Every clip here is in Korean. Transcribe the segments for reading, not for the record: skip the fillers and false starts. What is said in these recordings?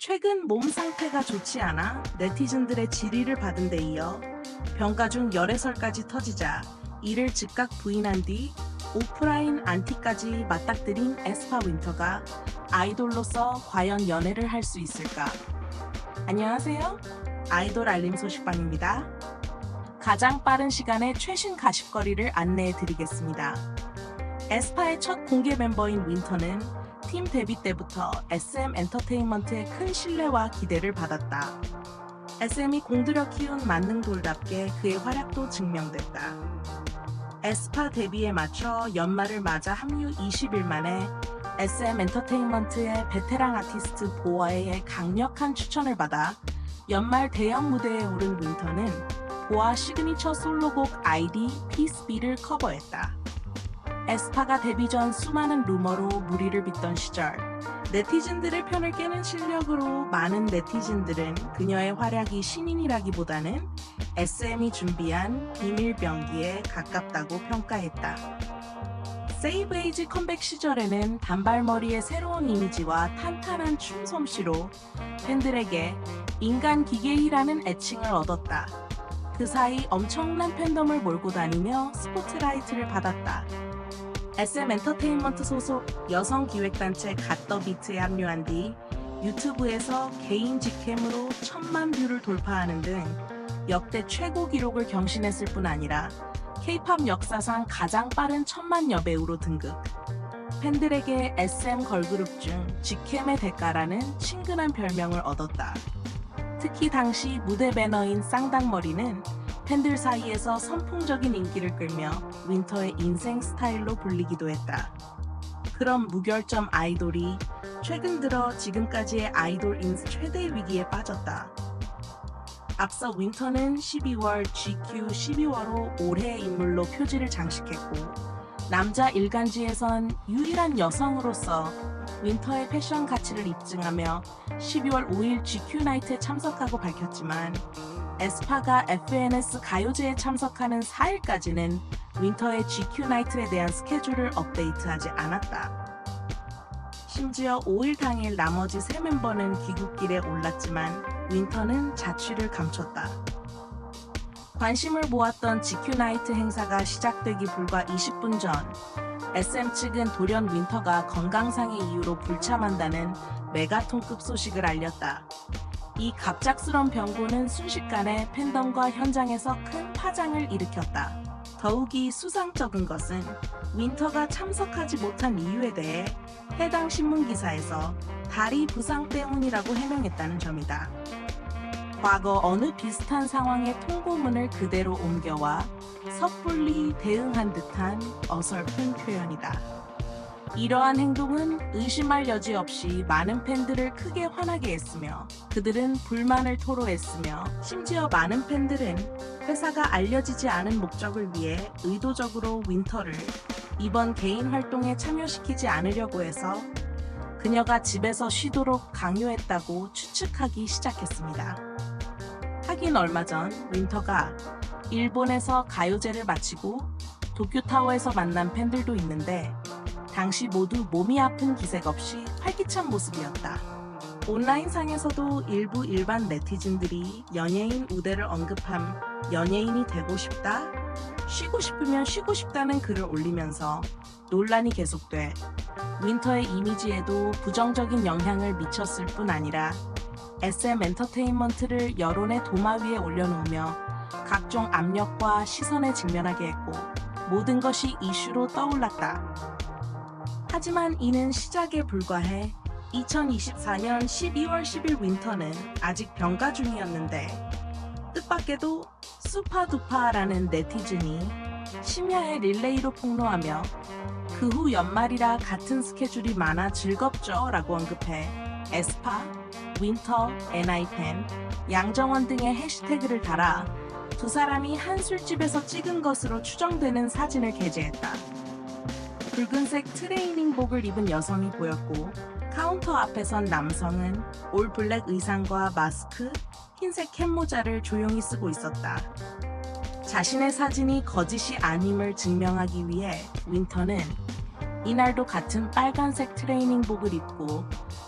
최근 몸 상태가 좋지 않아 네티즌들의 질의를 받은 데 이어 병가 중 열애설까지 터지자 이를 즉각 부인한 뒤 오프라인 안티까지 맞닥뜨린 에스파 윈터가 아이돌로서 과연 연애를 할 수 있을까? 안녕하세요. 아이돌 알림 소식방입니다. 가장 빠른 시간에 최신 가십거리를 안내해 드리겠습니다. 에스파의 첫 공개 멤버인 윈터는 팀 데뷔 때부터 SM 엔터테인먼트의 큰 신뢰와 기대를 받았다. SM이 공들여 키운 만능돌답게 그의 활약도 증명됐다. 에스파 데뷔에 맞춰 연말을 맞아 합류 20일 만에 SM 엔터테인먼트의 베테랑 아티스트 보아의 강력한 추천을 받아 연말 대형 무대에 오른 윈터는 보아 시그니처 솔로곡 ID Peace Be를 커버했다. 에스파가 데뷔 전 수많은 루머로 무리를 빚던 시절, 네티즌들의 편을 깨는 실력으로 많은 네티즌들은 그녀의 활약이 신인이라기보다는 SM이 준비한 비밀병기에 가깝다고 평가했다. 세이브 에이지 컴백 시절에는 단발머리의 새로운 이미지와 탄탄한 춤 솜씨로 팬들에게 인간 기계이라는 애칭을 얻었다. 그 사이 엄청난 팬덤을 몰고 다니며 스포트라이트를 받았다. SM 엔터테인먼트 소속 여성 기획단체 갓더비트에 합류한 뒤 유튜브에서 개인 직캠으로 1000만 뷰를 돌파하는 등 역대 최고 기록을 경신했을 뿐 아니라 K-팝 역사상 가장 빠른 1000만 여배우로 등극. 팬들에게 SM 걸그룹 중 직캠의 대가라는 친근한 별명을 얻었다. 특히 당시 무대 배너인 쌍당머리는 팬들 사이에서 선풍적인 인기를 끌며 윈터의 인생 스타일로 불리기도 했다. 그런 무결점 아이돌이 최근 들어 지금까지의 아이돌 인스 최대 위기에 빠졌다. 앞서 윈터는 12월 GQ 12월호 올해의 인물로 표지를 장식했고 남자 일간지에선 유일한 여성으로서 윈터의 패션 가치를 입증하며 12월 5일 GQ 나이트에 참석하고 밝혔지만 에스파가 FNS 가요제에 참석하는 4일까지는 윈터의 GQ 나이트에 대한 스케줄을 업데이트하지 않았다. 심지어 5일 당일 나머지 3멤버는 귀국길에 올랐지만 윈터는 자취를 감췄다. 관심을 모았던 GQ 나이트 행사가 시작되기 불과 20분 전 SM 측은 돌연 윈터가 건강상의 이유로 불참한다는 메가톤급 소식을 알렸다. 이 갑작스런 변고는 순식간에 팬덤과 현장에서 큰 파장을 일으켰다. 더욱이 수상쩍은 것은 윈터가 참석하지 못한 이유에 대해 해당 신문 기사에서 다리 부상 때문이라고 해명했다는 점이다. 과거 어느 비슷한 상황의 통보문을 그대로 옮겨와 섣불리 대응한 듯한 어설픈 표현이다. 이러한 행동은 의심할 여지 없이 많은 팬들을 크게 화나게 했으며 그들은 불만을 토로했으며 심지어 많은 팬들은 회사가 알려지지 않은 목적을 위해 의도적으로 윈터를 이번 개인 활동에 참여시키지 않으려고 해서 그녀가 집에서 쉬도록 강요했다고 추측하기 시작했습니다. 하긴 얼마 전 윈터가 일본에서 가요제를 마치고 도쿄타워에서 만난 팬들도 있는데 당시 모두 몸이 아픈 기색 없이 활기찬 모습이었다. 온라인상에서도 일부 일반 네티즌들이 연예인 우대를 언급함 연예인이 되고 싶다? 쉬고 싶으면 쉬고 싶다는 글을 올리면서 논란이 계속돼 윈터의 이미지에도 부정적인 영향을 미쳤을 뿐 아니라 SM 엔터테인먼트를 여론의 도마 위에 올려놓으며 각종 압력과 시선에 직면하게 했고 모든 것이 이슈로 떠올랐다. 하지만 이는 시작에 불과해 2024년 12월 10일 윈터는 아직 병가 중이었는데 뜻밖에도 수파두파라는 네티즌이 심야에 릴레이로 폭로하며 그 후 연말이라 같은 스케줄이 많아 즐겁죠 라고 언급해 에스파, 윈터, NI팬, 양정원 등의 해시태그를 달아 두 사람이 한 술집에서 찍은 것으로 추정되는 사진을 게재했다. 붉은색 트레이닝복을 입은 여성이 보였고 카운터 앞에선 남성은 올 블랙 의상과 마스크, 흰색 캡모자를 조용히 쓰고 있었다. 자신의 사진이 거짓이 아님을 증명하기 위해 윈터는 이날도 같은 빨간색 트레이닝복을 입고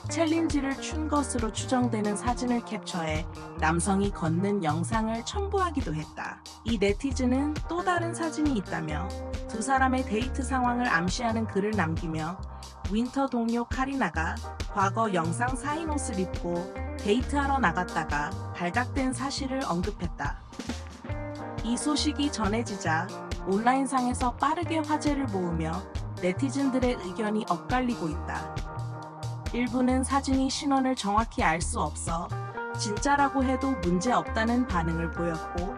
챌린지를 춘 것으로 추정되는 사진을 캡처해 남성이 걷는 영상을 첨부하기도 했다. 이 네티즌은 또 다른 사진이 있다며 두 사람의 데이트 상황을 암시하는 글을 남기며 윈터 동료 카리나가 과거 영상 사인 옷을 입고 데이트하러 나갔다가 발각된 사실을 언급했다. 이 소식이 전해지자 온라인상에서 빠르게 화제를 모으며 네티즌들의 의견이 엇갈리고 있다. 일부는 사진이 신원을 정확히 알 수 없어 진짜라고 해도 문제 없다는 반응을 보였고,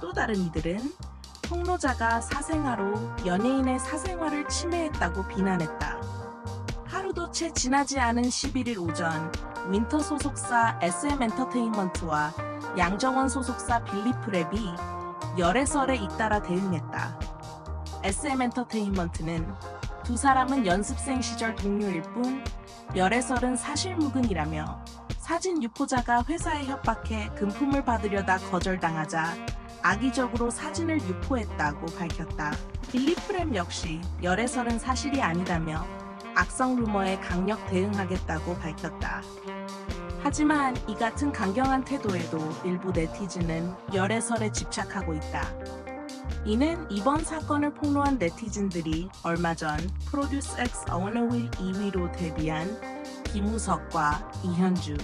또 다른 이들은 폭로자가 사생활로 연예인의 사생활을 침해했다고 비난했다. 하루도 채 지나지 않은 11일 오전 윈터 소속사 SM엔터테인먼트와 양정원 소속사 빌리프랩이 열애설에 잇따라 대응했다. SM엔터테인먼트는 두 사람은 연습생 시절 동료일 뿐 열애설은 사실무근이라며 사진 유포자가 회사에 협박해 금품을 받으려다 거절당하자 악의적으로 사진을 유포했다고 밝혔다. 빌리프랩 역시 열애설은 사실이 아니다며 악성 루머에 강력 대응하겠다고 밝혔다. 하지만 이 같은 강경한 태도에도 일부 네티즌은 열애설에 집착하고 있다. 이는 이번 사건을 폭로한 네티즌들이 얼마 전 프로듀스 X 어워너윌 2위로 데뷔한 김우석과 이현주,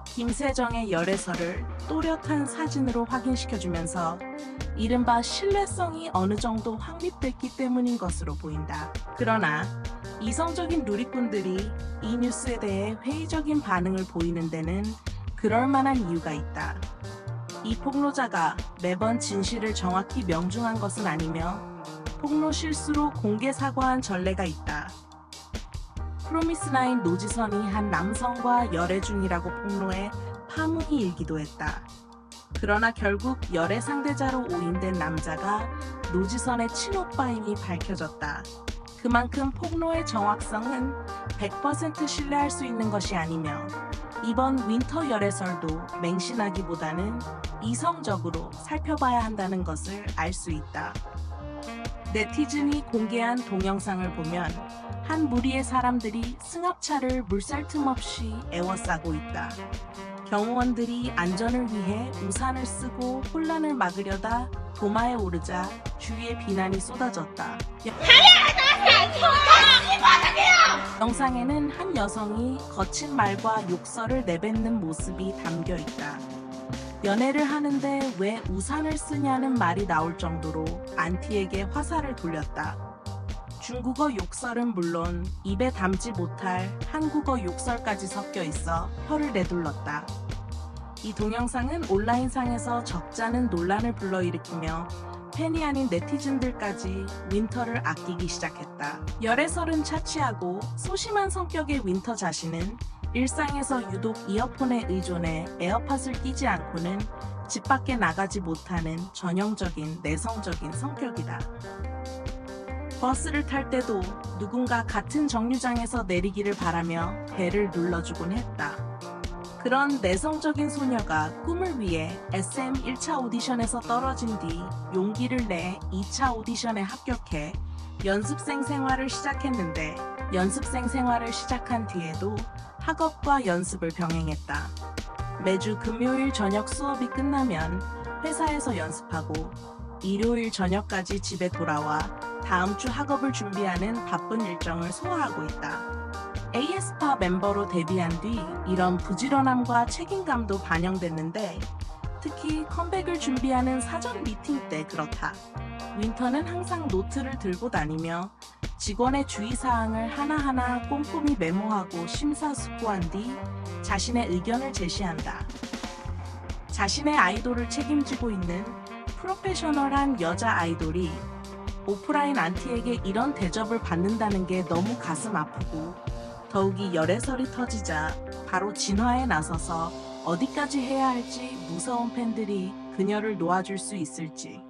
김세정의 열애설을 또렷한 사진으로 확인시켜주면서 이른바 신뢰성이 어느 정도 확립됐기 때문인 것으로 보인다. 그러나 이성적인 누리꾼들이 이 뉴스에 대해 회의적인 반응을 보이는 데는 그럴 만한 이유가 있다. 이 폭로자가 매번 진실을 정확히 명중한 것은 아니며 폭로 실수로 공개 사과한 전례가 있다. 프로미스나인 노지선이 한 남성과 열애 중이라고 폭로해 파문이 일기도 했다. 그러나 결국 열애 상대자로 오인된 남자가 노지선의 친오빠임이 밝혀졌다. 그만큼 폭로의 정확성은 100% 신뢰할 수 있는 것이 아니며 이번 윈터 열애설도 맹신하기보다는 이성적으로 살펴봐야 한다는 것을 알 수 있다. 네티즌이 공개한 동영상을 보면 한 무리의 사람들이 승합차를 물살 틈 없이 에워싸고 있다. 경호원들이 안전을 위해 우산을 쓰고 혼란을 막으려다 도마에 오르자 주위에 비난이 쏟아졌다. 영상에는 한 여성이 거친 말과 욕설을 내뱉는 모습이 담겨 있다. 연애를 하는데 왜 우산을 쓰냐는 말이 나올 정도로 안티에게 화살을 돌렸다. 중국어 욕설은 물론 입에 담지 못할 한국어 욕설까지 섞여 있어 혀를 내둘렀다. 이 동영상은 온라인상에서 적잖은 논란을 불러일으키며 팬이 아닌 네티즌들까지 윈터를 아끼기 시작했다. 열애설은 차치하고 소심한 성격의 윈터 자신은 일상에서 유독 이어폰에 의존해 에어팟을 끼지 않고는 집 밖에 나가지 못하는 전형적인 내성적인 성격이다. 버스를 탈 때도 누군가 같은 정류장에서 내리기를 바라며 벨을 눌러주곤 했다. 그런 내성적인 소녀가 꿈을 위해 SM 1차 오디션에서 떨어진 뒤 용기를 내 2차 오디션에 합격해 연습생 생활을 시작했는데 연습생 생활을 시작한 뒤에도 학업과 연습을 병행했다. 매주 금요일 저녁 수업이 끝나면 회사에서 연습하고 일요일 저녁까지 집에 돌아와 다음 주 학업을 준비하는 바쁜 일정을 소화하고 있다. aespa 멤버로 데뷔한 뒤 이런 부지런함과 책임감도 반영됐는데 특히 컴백을 준비하는 사전 미팅 때 그렇다. 윈터는 항상 노트를 들고 다니며 직원의 주의사항을 하나하나 꼼꼼히 메모하고 심사숙고한 뒤 자신의 의견을 제시한다. 자신의 아이돌을 책임지고 있는 프로페셔널한 여자 아이돌이 오프라인 안티에게 이런 대접을 받는다는 게 너무 가슴 아프고 더욱이 열애설이 터지자 바로 진화에 나서서 어디까지 해야 할지 무서운 팬들이 그녀를 놓아줄 수 있을지